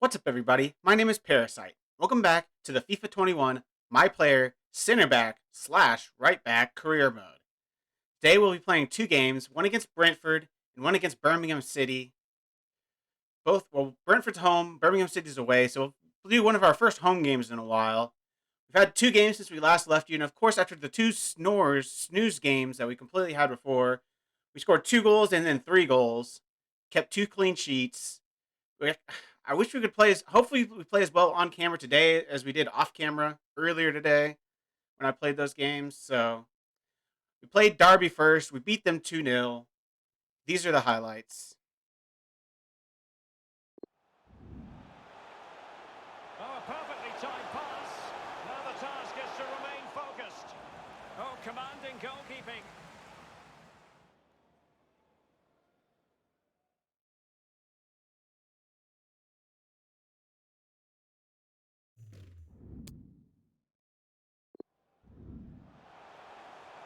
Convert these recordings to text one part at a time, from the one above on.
What's up, everybody? My name is Parasite. Welcome back to the FIFA 21 My Player Center Back slash Right Back Career Mode. Today we'll be playing two games, one against Brentford and one against Birmingham City. Brentford's home, Birmingham City's away, so we'll do one of our first home games in a while. We've had two games since we last left you, and of course, after the two snooze games that we completely had before, we scored 2 goals and then 3 goals, kept 2 clean sheets. I wish we could play hopefully we play as well on camera today as we did off camera earlier today when I played those games. So we played Derby first. We beat them 2-0. These are the highlights. Oh, a perfectly timed pass. Now the task is to remain focused. Oh, commanding goalkeeping.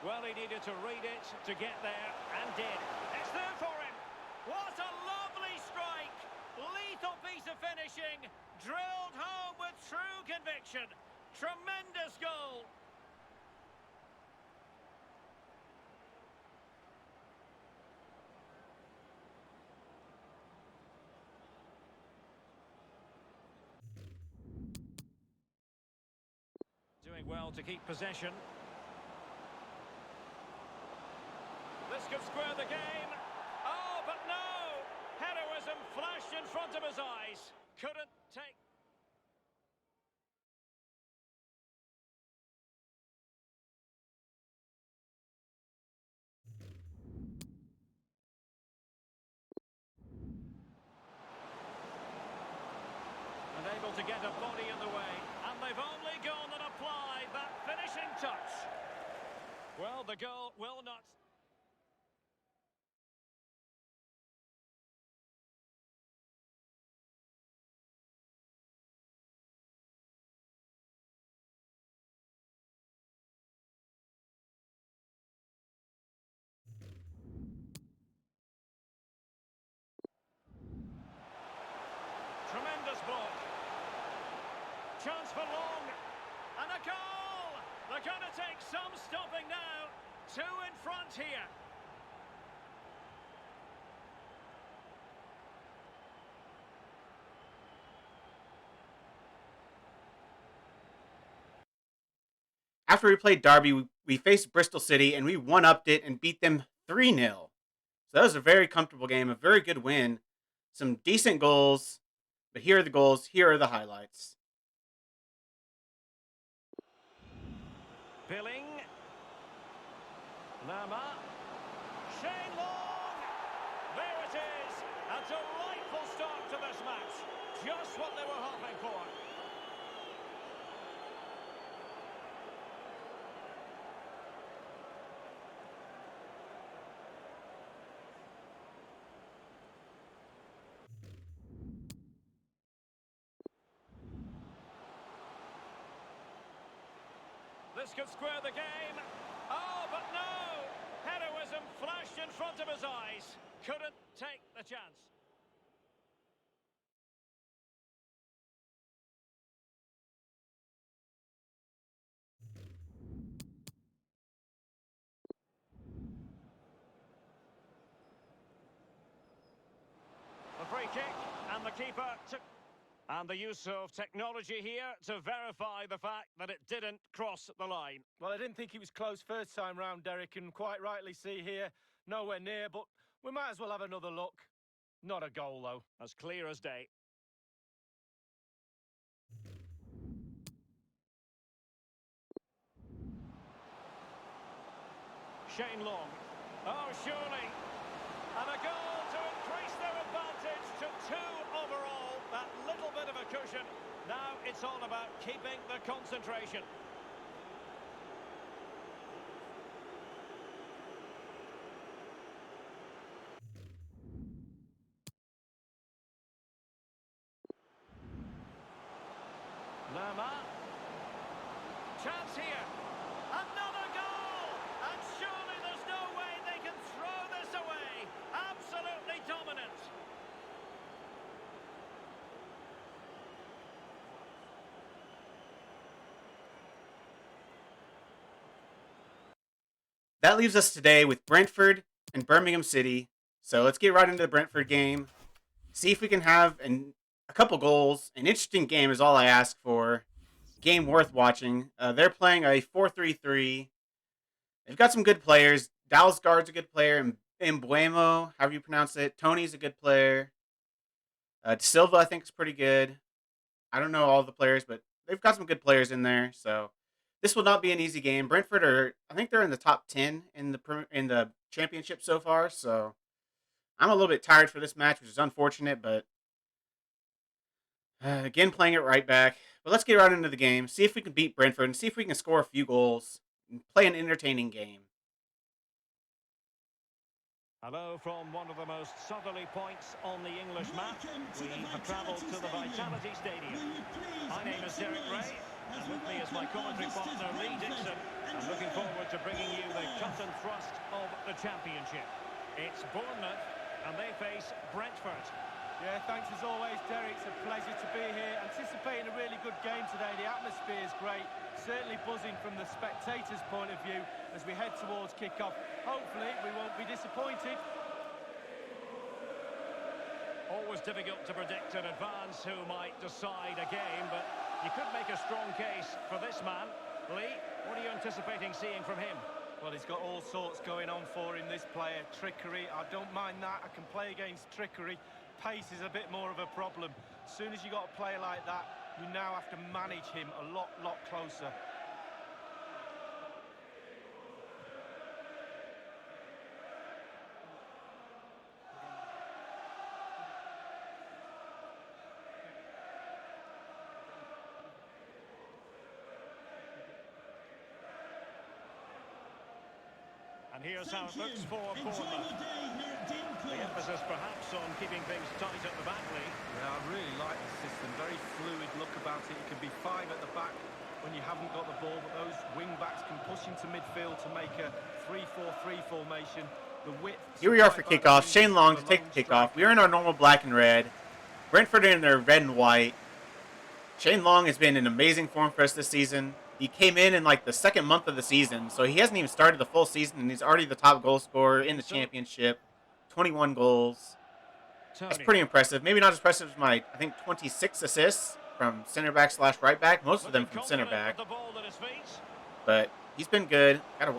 Well, he needed to read it to get there, and did. It's there for him. What a lovely strike. Lethal piece of finishing. Drilled home with true conviction. Tremendous goal. Doing well to keep possession. This could square the game. Oh, but no! Heroism flashed in front of his eyes. Couldn't take... Unable to get a body in the way. And they've only gone and applied that finishing touch. Well, the goal will not... Tremendous block. Chance for Long. And a goal! They're going to take some stopping now. Two in front here. After we played Derby, we faced Bristol City and we one-upped it and beat them 3-0. So that was a very comfortable game, a very good win. Some decent goals, but here are the goals, here are the highlights. Billing. Lama. Shane Long. There it is. A delightful start to this match. Just what they were hoping for. This could square the game. Oh, but no! Heroism flashed in front of his eyes. Couldn't take the chance. The free kick, and the keeper took... And the use of technology here to verify the fact that it didn't cross the line. Well, I didn't think he was close first time round, Derek, and quite rightly see here, nowhere near, but we might as well have another look. Not a goal, though. As clear as day. Shane Long. Oh, surely. And a goal to increase their advantage to 2 overall. That little bit of a cushion. Now it's all about keeping the concentration. Lama. Chance here. Another goal! And surely there's no way they can throw this away. Absolutely dominant. That leaves us today with Brentford and Birmingham City. So let's get right into the Brentford game. See if we can have a couple goals. An interesting game is all I ask for. Game worth watching. They're playing a 4-3-3. They've got some good players. Dalsgaard's a good player. And Embuemo, however you pronounce it. Tony's a good player. De Silva, I think, is pretty good. I don't know all the players, but they've got some good players in there. So this will not be an easy game. Brentford I think they're in the top 10 in the championship so far. So I'm a little bit tired for this match, which is unfortunate, but again, playing it right back. But let's get right into the game. See if we can beat Brentford and see if we can score a few goals and play an entertaining game. Hello from one of the most southerly points on the English map. We have travelled to the Vitality Stadium. My name is Derek Ray, and with me is my commentary partner Lee Dixon. I'm looking forward to bringing you the cut and thrust of the championship. It's Bournemouth, and they face Brentford. Yeah, thanks as always, Derek. It's a pleasure to be here. Anticipating a really good game today. The atmosphere is great. Certainly buzzing from the spectators' point of view as we head towards kick-off. Hopefully, we won't be disappointed. Always difficult to predict in advance who might decide a game, but you could make a strong case for this man. Lee, what are you anticipating seeing from him? Well, he's got all sorts going on for him, this player. Trickery, I don't mind that. I can play against trickery. Pace is a bit more of a problem. As soon as you got a player like that, you now have to manage him a lot closer. And here's how it looks for Bournemouth. The emphasis perhaps on keeping things tight at the back, Lee. Yeah, I really like the system. Very fluid look about it. It can be five at the back when you haven't got the ball, but those wing-backs can push into midfield to make a 3-4-3 formation. The width... Here we are for kickoff. Shane Long to take the kickoff. We are in our normal black and red. Brentford in their red and white. Shane Long has been in amazing form for us this season. He came in like the second month of the season, so he hasn't even started the full season, and he's already the top goal scorer in the championship. 21 goals. That's pretty impressive. Maybe not as impressive as my, I think, 26 assists from center back / right back. Most of them from center back. But he's been good. Got to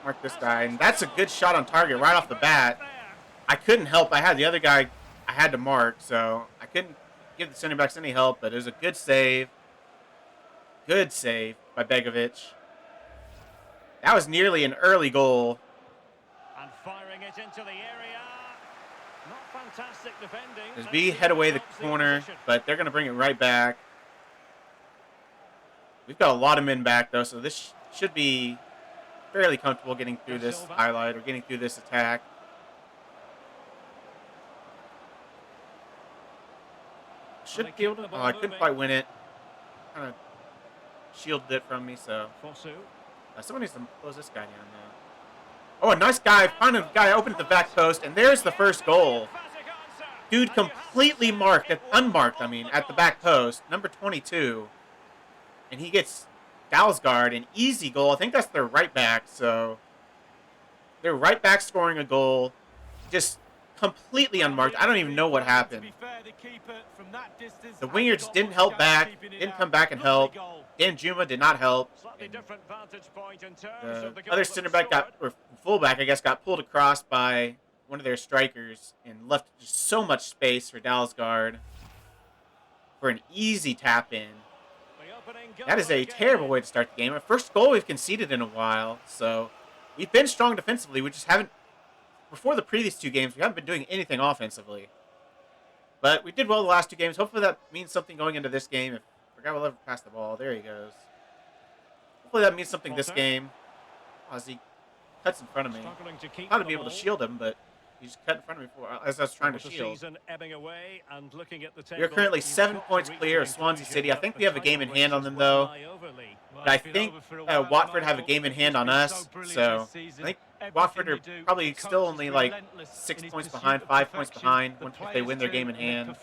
mark this guy. And that's a good shot on target right off the bat. I couldn't help. I had the other guy I had to mark, so I couldn't give the center backs any help. But it was a good save. Good save by Begovic. That was nearly an early goal. And firing it into the area. Not fantastic defending. As we head away the corner, but they're going to bring it right back. We've got a lot of men back, though, so this should be fairly comfortable getting through this highlight or getting through this attack. Should be able to... Oh, I couldn't quite win it. Kind of shielded it from me, so... someone needs to close this guy down now. Oh, a nice guy. Found a guy open at the back post, and there's the first goal. Dude completely unmarked, at the back post. Number 22. And he gets Dalsgaard, an easy goal. I think that's their right back, so... Their right back scoring a goal. Just completely unmarked. I don't even know what happened. The winger just didn't help back. Didn't come back and help. Dan Juma did not help. The other center back or fullback, I guess, got pulled across by one of their strikers and left just so much space for Dalsgaard for an easy tap in. That is a terrible way to start the game. Our first goal we've conceded in a while, so we've been strong defensively. We just haven't, before the previous two games, we haven't been doing anything offensively. But we did well the last two games. Hopefully that means something going into this game. If the guy will ever pass the ball, there he goes. Hopefully that means something this game. Oh, as he cuts in front of me. Thought I'd be able to shield him, but he just cut in front of me as I was trying to shield. We are currently 7 points clear of Swansea City. I think we have a game in hand on them, though. But I think Watford have a game in hand on us. So I think Watford are probably still only like 6 points behind, 5 points behind if they win their game in hand.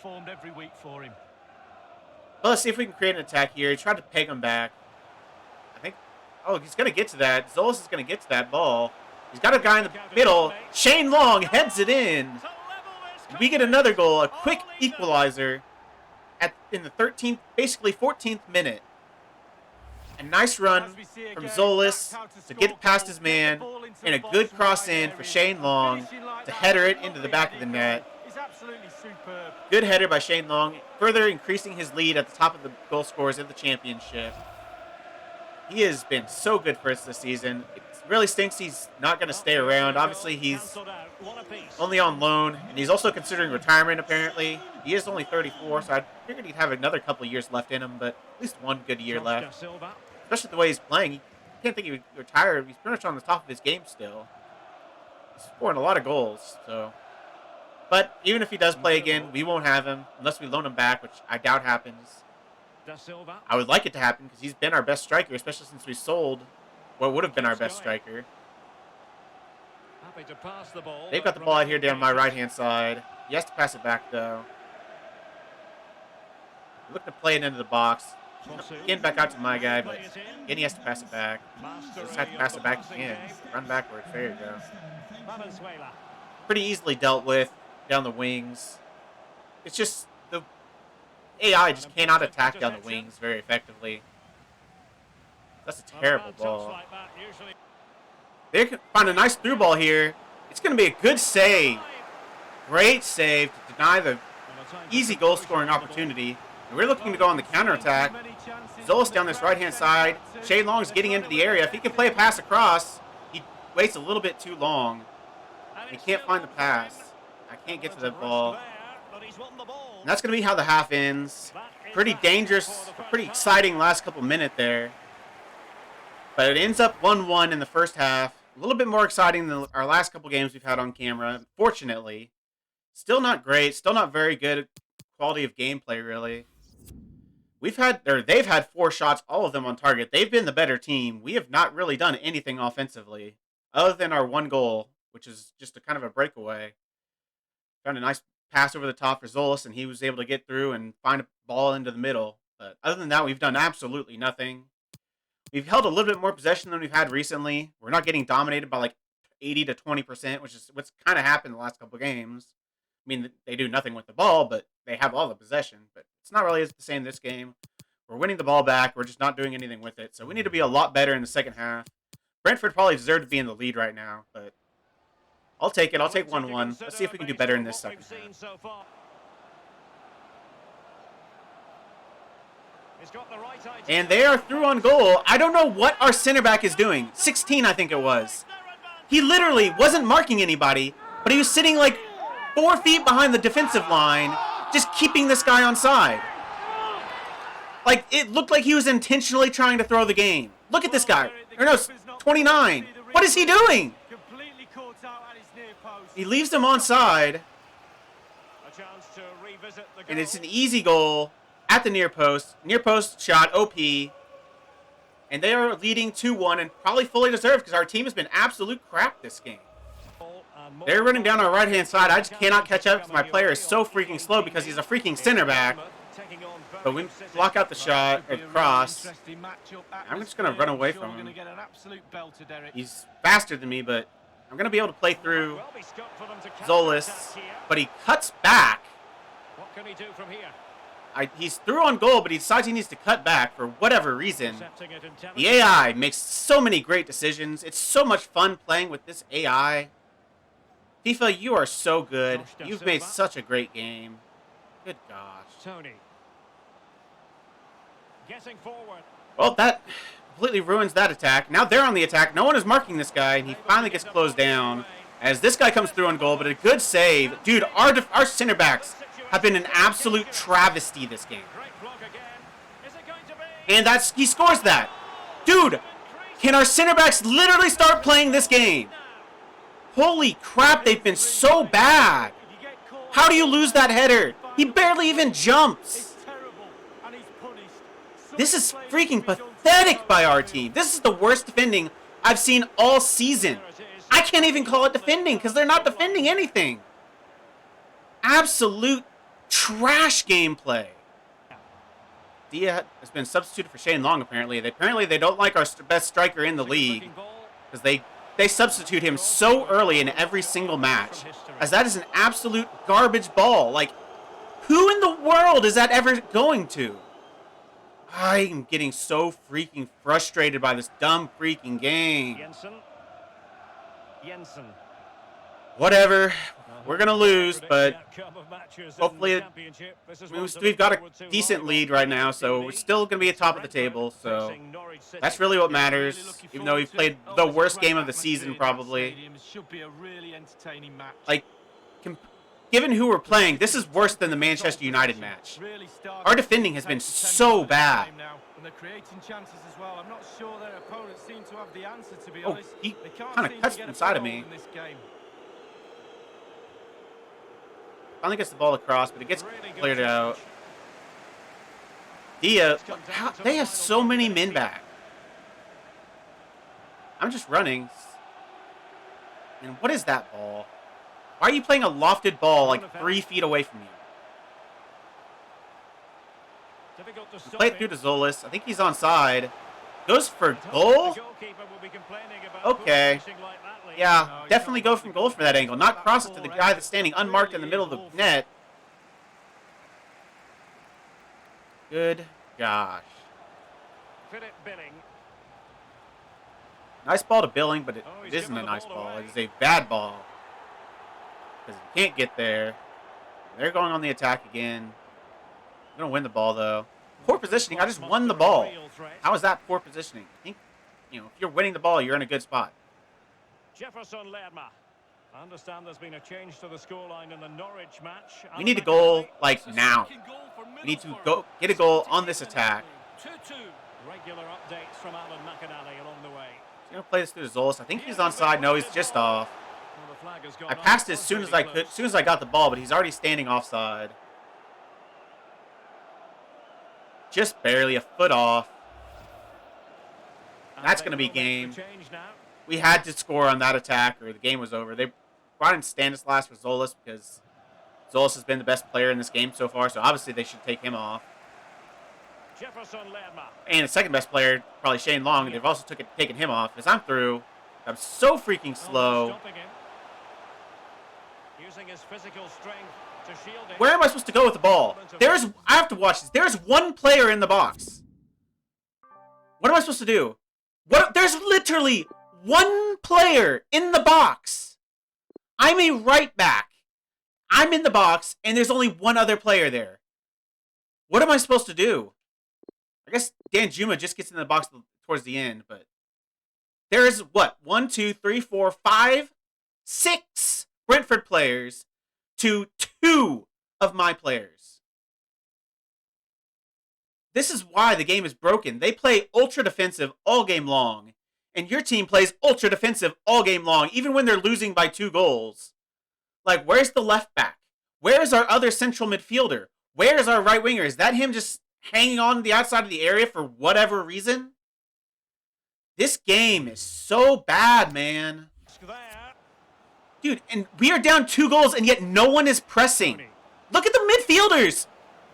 Well, let's see if we can create an attack here. He tried to peg him back. I think... Oh, he's going to get to that. Zolas is going to get to that ball. He's got a guy in the middle. Shane Long heads it in. We get another goal, a quick equalizer in the 13th, basically 14th minute. A nice run from Zolis to get past his man, and a good cross in for Shane Long to header it into the back of the net. Good header by Shane Long, further increasing his lead at the top of the goal scorers of the championship. He has been so good for us this season. It really stinks he's not going to stay around. Obviously, he's only on loan, and he's also considering retirement, apparently. He is only 34, so I figured he'd have another couple of years left in him, but at least one good year left. Especially the way he's playing. You can't think he would retire. He's pretty much on the top of his game still. He's scoring a lot of goals, so... But even if he does play again, we won't have him unless we loan him back, which I doubt happens. I would like it to happen because he's been our best striker, especially since we sold what would have been our best striker. They've got the ball out here down my right-hand side. He has to pass it back, though. Looking to play it into the box. Getting back out to my guy, but again he has to pass it back. Just have to pass it back again. Run backwards. There you go. Pretty easily dealt with down the wings. It's just the AI just cannot attack down the wings very effectively. That's a terrible ball. They can find a nice through ball here. It's going to be a good save. Great save to deny the easy goal scoring opportunity. And we're looking to go on the counterattack. Zolis down this right-hand side. Shane Long's getting into the area. If he can play a pass across, he waits a little bit too long. He can't find the pass. I can't get to the ball. And that's going to be how the half ends. Pretty dangerous, pretty exciting last couple minutes there. But it ends up 1-1 in the first half. A little bit more exciting than our last couple games we've had on camera, fortunately. Still not great. Still not very good quality of gameplay, really. They've had 4 shots, all of them on target. They've been the better team. We have not really done anything offensively, other than our 1 goal, which is just a kind of a breakaway. Found a nice pass over the top for Zolis, and he was able to get through and find a ball into the middle. But other than that, we've done absolutely nothing. We've held a little bit more possession than we've had recently. We're not getting dominated by like 80 to 20%, which is what's kind of happened the last couple of games. I mean, they do nothing with the ball, but they have all the possession. But it's not really the same this game. We're winning the ball back. We're just not doing anything with it. So we need to be a lot better in the second half. Brentford probably deserve to be in the lead right now, but I'll take it. I'll take 1-1. Let's see if we can do better in this second half. And they are through on goal. I don't know what our center back is doing. 16, I think it was. He literally wasn't marking anybody, but he was sitting like 4 feet behind the defensive line, just keeping this guy on side. Like, it looked like he was intentionally trying to throw the game. Look at this guy. Or no, 29. What is he doing? He leaves him on side. And it's an easy goal at the near post. Near post shot, OP. And they are leading 2-1 and probably fully deserved because our team has been absolute crap this game. They're running down our right-hand side. I just cannot catch up because my player is so freaking slow because he's a freaking center back. But we block out the shot, or cross. I'm just going to run away from him. He's faster than me, but I'm going to be able to play through Zolis. But he cuts back. What can he do from here? He's through on goal, but he decides he needs to cut back for whatever reason. The AI makes so many great decisions. It's so much fun playing with this AI. FIFA, you are so good. You've made such a great game. Good gosh. Tony. Getting forward. Well, that completely ruins that attack. Now they're on the attack. No one is marking this guy, and he finally gets closed down as this guy comes through on goal, but a good save. Dude, our center backs have been an absolute travesty this game. And he scores that. Dude, can our center backs literally start playing this game? Holy crap, they've been so bad. How do you lose that header? He barely even jumps. This is freaking pathetic by our team. This is the worst defending I've seen all season. I can't even call it defending because they're not defending anything. Absolute trash gameplay. Dia has been substituted for Shane Long, apparently. Apparently they don't like our best striker in the league because they they substitute him so early in every single match, as that is an absolute garbage ball. Like, who in the world is that ever going to? I'm getting so freaking frustrated by this dumb freaking game. Jensen. Whatever. We're going to lose, but hopefully we've got a decent lead right now, so we're still going to be at top of the table. So that's really what matters, even though we've played the worst game of the season probably. Like, given who we're playing, this is worse than the Manchester United match. Our defending has been so bad. Oh, he kind of cuts inside of me. Finally gets the ball across, but it gets cleared out. Dia, they have so many men back. I'm just running. And what is that ball? Why are you playing a lofted ball like 3 feet away from you? Play it through to Zolis. I think he's onside. Goes for goal? Okay. Yeah, definitely go from goal for that angle. Not cross it to the guy that's standing unmarked in the middle of the net. Good gosh. Nice ball to Billing, but it isn't a nice ball. It is a bad ball. Because he can't get there. They're going on the attack again. I'm going to win the ball, though. Poor positioning. I just won the ball. How is that poor positioning? I think, if you're winning the ball, you're in a good spot. Jefferson Lerma. I understand there's been a change to the scoreline in the Norwich match. We need a goal, like, now. We need to get a goal on this attack. 2-2. Regular updates from Alan McAnally along the way. He's going to play this through to Zolis. I think he's onside. No, he's just off. I passed it as soon as I could, as soon as I got the ball, but he's already standing offside. Just barely a foot off. That's going to be game. We had to score on that attack or the game was over. They brought in Stanislas for Zolis because Zolis has been the best player in this game so far, so obviously they should take him off. And the second best player, probably Shane Long, they've also taken him off. As I'm through, I'm so freaking slow. Where am I supposed to go with the ball? I have to watch this. There's one player in the box. What am I supposed to do? There's literally one player in the box. I'm a right back. I'm in the box, and there's only one other player there. What am I supposed to do? I guess Dan Juma just gets in the box towards the end, but there's what? 1, 2, 3, 4, 5, 6 Brentford players to 2 of my players. This is why the game is broken. They play ultra defensive all game long, and your team plays ultra defensive all game long, even when they're losing by 2 goals. Like, where's the left back? Where's our other central midfielder? Where's our right winger? Is that him just hanging on the outside of the area for whatever reason? This game is so bad, man. Dude, and we are down 2 goals, and yet no one is pressing. Look at the midfielders.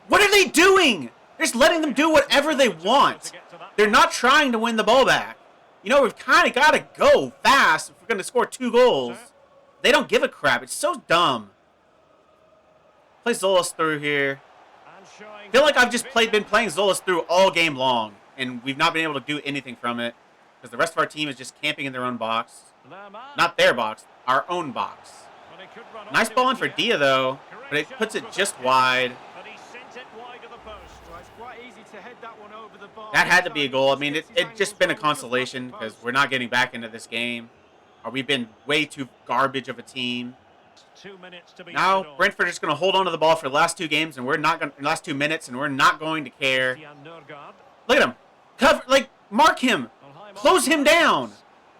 What are they doing? They're just letting them do whatever they want. They're not trying to win the ball back. We've kind of got to go fast if we're going to score 2 goals. They don't give a crap. It's so dumb. Play Zolis through here. I feel like I've just been playing Zolis through all game long, and we've not been able to do anything from it because the rest of our team is just camping in their own box. Not their box, our own box. Nice ball in for Dia, though, but it puts it just wide. That had to be a goal. I mean, it just been a consolation because we're not getting back into this game. Or we've been way too garbage of a team. Now Brentford is going to hold on to the ball for the last 2 games, and we're not going last 2 minutes, and we're not going to care. Look at him, mark him, close him down.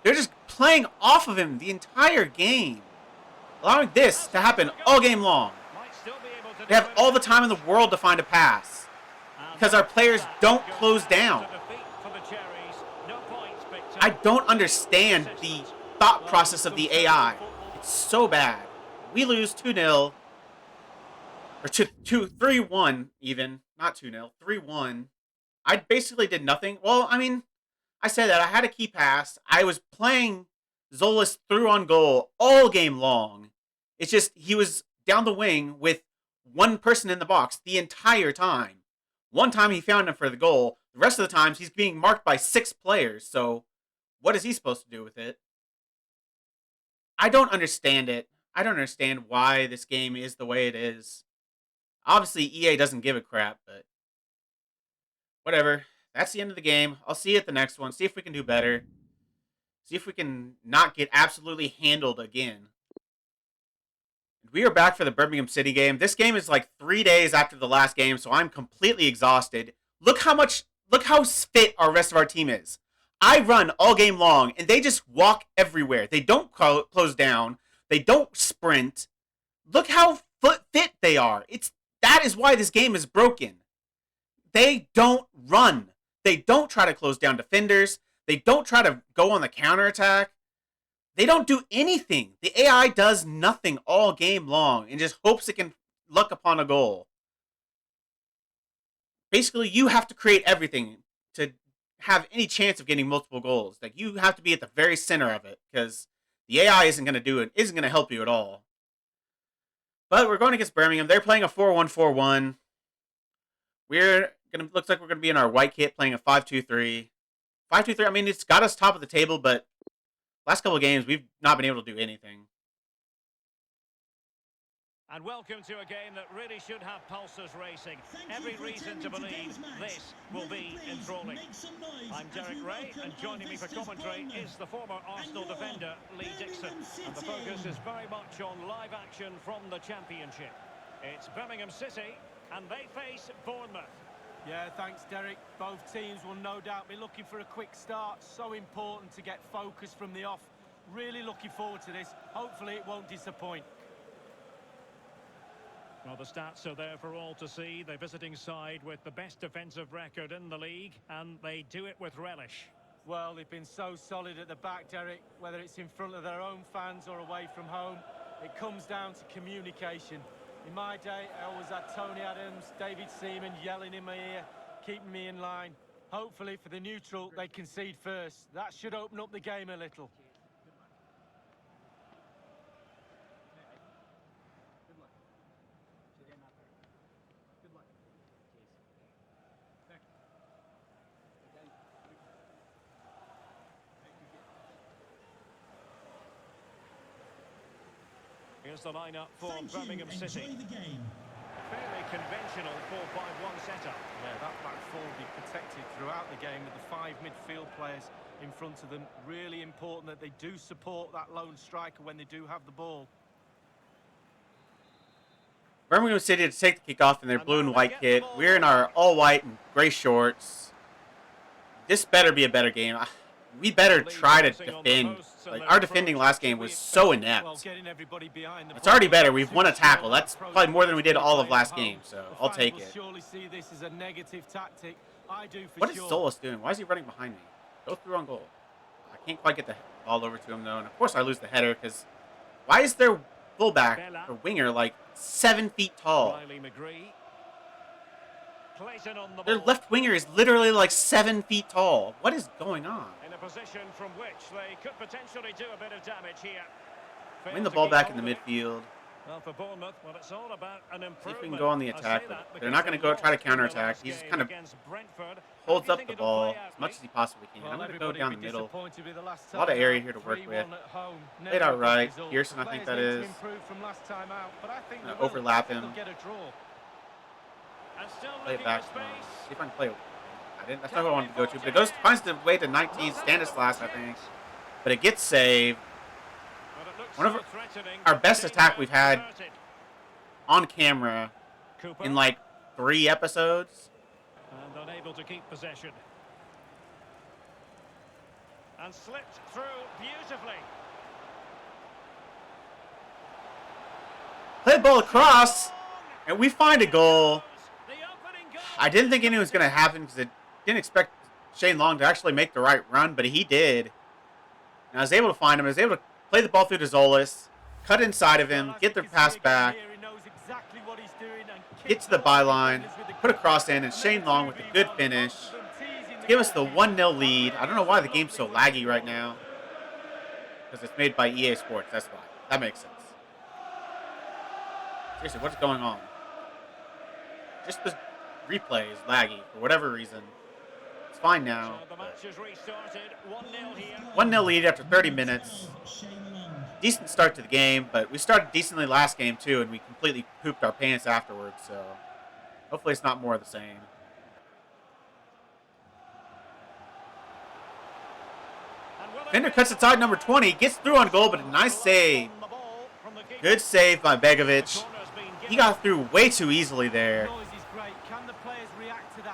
They're just playing off of him the entire game, allowing this to happen all game long. They have all the time in the world to find a pass because our players don't close down. I don't understand the thought process of the AI. It's so bad. We lose 2-0. Or 3-1 even. Not 2-0. 3-1. I basically did nothing. Well, I mean, I said that. I had a key pass. I was playing Zolas threw on goal all game long. It's just he was down the wing with one person in the box the entire time. One time he found him for the goal. The rest of the times he's being marked by 6 players. So what is he supposed to do with it? I don't understand it. I don't understand why this game is the way it is. Obviously, EA doesn't give a crap, but whatever. That's the end of the game. I'll see you at the next one. See if we can do better. See if we can not get absolutely handled again. We are back for the Birmingham City game. This game is like 3 days after the last game, so I'm completely exhausted. Look how fit our rest of our team is. I run all game long, and they just walk everywhere. They don't close down. They don't sprint. Look how fit they are. That is why this game is broken. They don't run. They don't try to close down defenders. They don't try to go on the counterattack. They don't do anything. The AI does nothing all game long and just hopes it can luck upon a goal. Basically, you have to create everything to have any chance of getting multiple goals. Like, you have to be at the very center of it because the AI isn't going to do it, isn't going to help you at all. But we're going against Birmingham. They're playing a 4-1-4-1. Looks like we're going to be in our white kit playing a 5-2-3. 5-2-3, I mean, it's got us top of the table, but last couple of games, we've not been able to do anything. And welcome to a game that really should have pulses racing. Every reason to believe this will be enthralling. I'm Derek Ray, and joining me for commentary is the former Arsenal defender, Lee Dixon. And the focus is very much on live action from the Championship. It's Birmingham City, and they face Bournemouth. Yeah, thanks, Derek. Both teams will no doubt be looking for a quick start. So important to get focus from the off. Really looking forward to this. Hopefully it won't disappoint. Well, the stats are there for all to see. The visiting side with the best defensive record in the league, and they do it with relish. Well, they've been so solid at the back, Derek, whether it's in front of their own fans or away from home. It comes down to communication. In my day, I always had Tony Adams, David Seaman yelling in my ear, keeping me in line. Hopefully, for the neutral, they concede first. That should open up the game a little. Here's the lineup for Birmingham City. Fairly conventional 4-5-1 setup. Yeah, that back four will be protected throughout the game with the 5 midfield players in front of them. Really important that they do support that lone striker when they do have the ball. Birmingham City to take the kickoff in their blue and white kit. We're in our all white and gray shorts. This better be a better game. We better try to defend. Like, our defending last game was so inept. It's already better. We've won a tackle. That's probably more than we did all of last game, so I'll take it. What is Zolas doing? Why is he running behind me? Go through on goal. I can't quite get the ball over to him, though, and of course I lose the header, because why is their fullback, or winger, like 7 feet tall? Their left winger is literally like 7 feet tall. What is going on? In a position from which they could potentially do a bit of damage here. Win the ball back in the midfield. Well, for Bournemouth, well, it's all about an improvement. See if we can go on the attack. They're not going to go try to counterattack. He just kind of holds up the ball as much as he possibly can. I'm going to go down the middle. A lot of area here to work with. Played out right. Pearson, I think that is. Overlap him. Play it back. See if I can play it. That's not what I wanted to go to. But it finds the way to 19 Stanislas, I think. But it gets saved. One of our best attack we've had on camera in like 3 episodes. And unable to keep possession. And slipped through beautifully. Play the ball across, and we find a goal. I didn't think anything was going to happen because I didn't expect Shane Long to actually make the right run, but he did. And I was able to find him. I was able to play the ball through to Zolas, cut inside of him, get the pass back, get to the byline, put a cross in, and Shane Long with a good finish to give us the 1-0 lead. I don't know why the game's so laggy right now. Because it's made by EA Sports. That's why. That makes sense. Seriously, what is going on? Just the replay is laggy for whatever reason. It's fine now. So the match has restarted. 1-0 here. 1-0 lead after 30 minutes. Decent start to the game, but we started decently last game too, and we completely pooped our pants afterwards, so hopefully it's not more of the same. Fender cuts inside number 20, gets through on goal, but a nice save. Good save by Begovic. He got through way too easily there.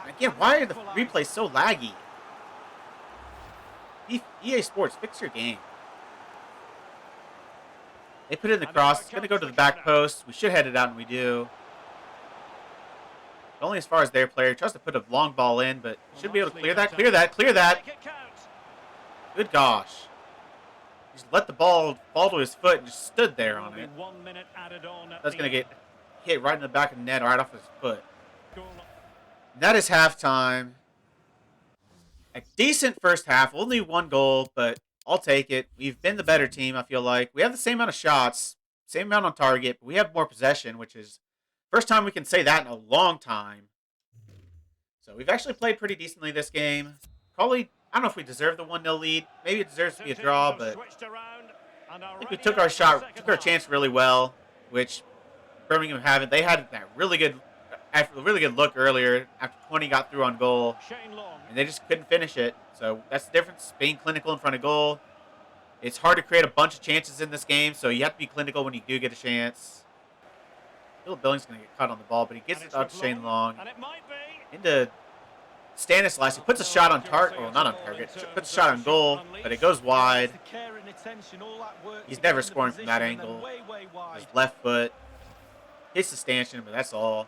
Again, why are the replays so laggy? EA Sports, fix your game. They put in the cross. It's going to go to the back post. We should head it out, and we do. Only as far as their player. Tries to put a long ball in, but should be able to clear that, clear that, clear that. Good gosh. Just let the ball fall to his foot and just stood there on it. That's going to get hit right in the back of the net, right off his foot. And that is halftime. A decent first half. Only one goal, but I'll take it. We've been the better team, I feel like. We have the same amount of shots, same amount on target, but we have more possession, which is first time we can say that in a long time. So we've actually played pretty decently this game. Probably, I don't know if we deserve the 1-0 lead. Maybe it deserves to be a draw, but I think we took our shot, took our chance really well, which Birmingham haven't. They had that really good look earlier after 20 got through on goal, and they just couldn't finish it. So that's the difference, being clinical in front of goal. It's hard to create a bunch of chances in this game, so you have to be clinical when you do get a chance. Phil Billings going to get caught on the ball, but he gets it out to Shane Long. Into Stanislas, who puts a shot on target, well, not on target, puts a shot on goal, but it goes wide. He's never scoring from that angle. His left foot hits the stanchion, but that's all.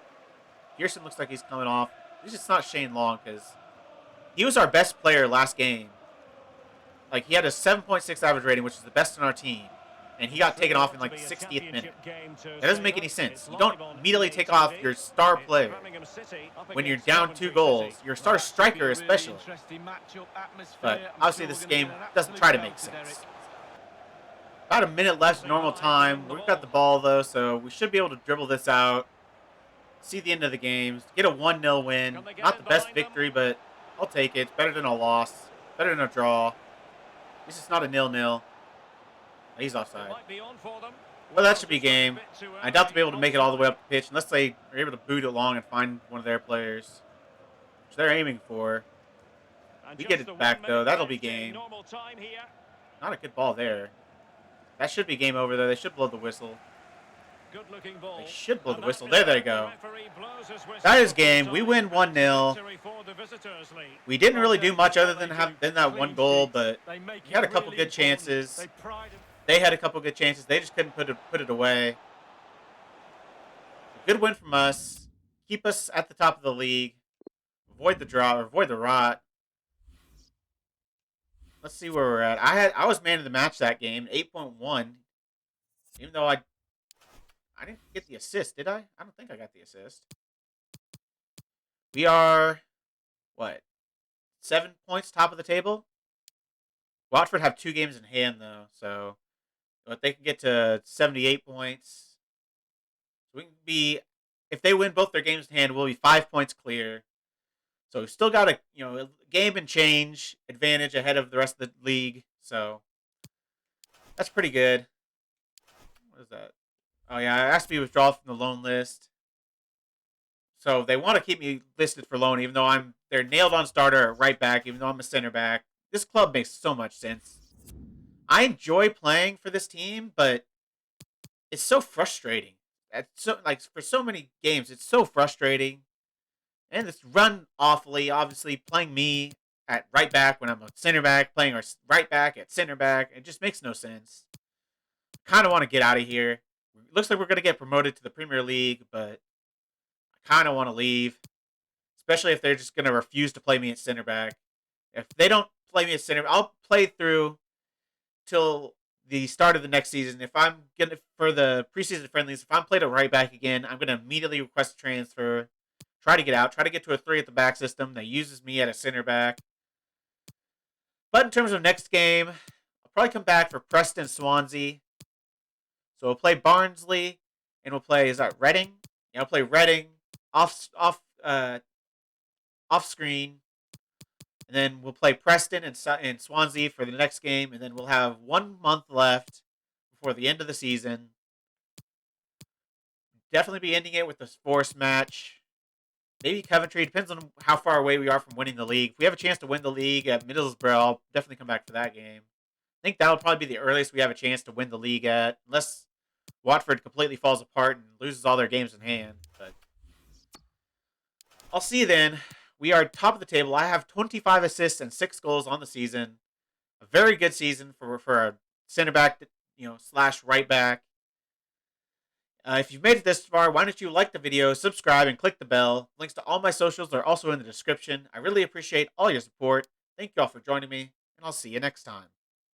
Pearson looks like he's coming off. It's just not Shane Long, because he was our best player last game. Like, he had a 7.6 average rating, which is the best on our team. And he got taken off in like the 60th minute. That doesn't make any sense. You don't immediately take off your star player when you're down 2 goals. Your star striker especially. But obviously this game doesn't try to make sense. About a minute left normal time. We've got the ball though, so we should be able to dribble this out. See the end of the game. Get a 1-0 win. Not the best victory, but I'll take it. It's better than a loss. Better than a draw. At least it's not a 0-0. He's offside. Well, that should be game. I doubt they'll be able to make it all the way up the pitch unless they are able to boot it along and find one of their players, which they're aiming for. We get it back, though. That'll be game. Not a good ball there. That should be game over, though. They should blow the whistle. They should blow the whistle. There they go. That is game. We win 1-0. We didn't really do much other than that one goal, but we had a couple good chances. They had a couple good chances. They just couldn't put it away. A good win from us. Keep us at the top of the league. Avoid the draw or avoid the rot. Let's see where we're at. I was man of the match that game, 8.1. Even though I didn't get the assist, did I? I don't think I got the assist. We are, what, 7 points top of the table? Watford have 2 games in hand, though, so if they can get to 78 points, we can be, if they win both their games in hand, we'll be 5 points clear. So we've still got a game and change advantage ahead of the rest of the league, so that's pretty good. What is that? Oh, yeah, I asked to be withdrawn from the loan list. So they want to keep me listed for loan, even though they're nailed on starter at right back, even though I'm a center back. This club makes so much sense. I enjoy playing for this team, but it's so frustrating. For so many games, it's so frustrating. And it's run awfully, obviously, playing me at right back when I'm a center back, playing our right back at center back. It just makes no sense. Kind of want to get out of here. It looks like we're going to get promoted to the Premier League, but I kind of want to leave, especially if they're just going to refuse to play me at center back. If they don't play me at center, I'll play through till the start of the next season. If I'm going to, for the preseason friendlies, if I'm played at right back again, I'm going to immediately request a transfer, try to get out, try to get to a 3 at the back system that uses me at a center back. But in terms of next game, I'll I'll probably come back for Preston Swansea. So we'll play Barnsley, and we'll play, is that Reading? Yeah, we'll play Reading off screen, and then we'll play Preston and Swansea for the next game, and then we'll have 1 month left before the end of the season. Definitely be ending it with the Force match. Maybe Coventry. Depends on how far away we are from winning the league. If we have a chance to win the league at Middlesbrough, I'll definitely come back for that game. I think that'll probably be the earliest we have a chance to win the league at, unless Watford completely falls apart and loses all their games in hand. But I'll see you then. We are top of the table. I have 25 assists and 6 goals on the season. A very good season for a center back, slash right back. If you've made it this far, why don't you like the video, subscribe, and click the bell. Links to all my socials are also in the description. I really appreciate all your support. Thank you all for joining me, and I'll see you next time.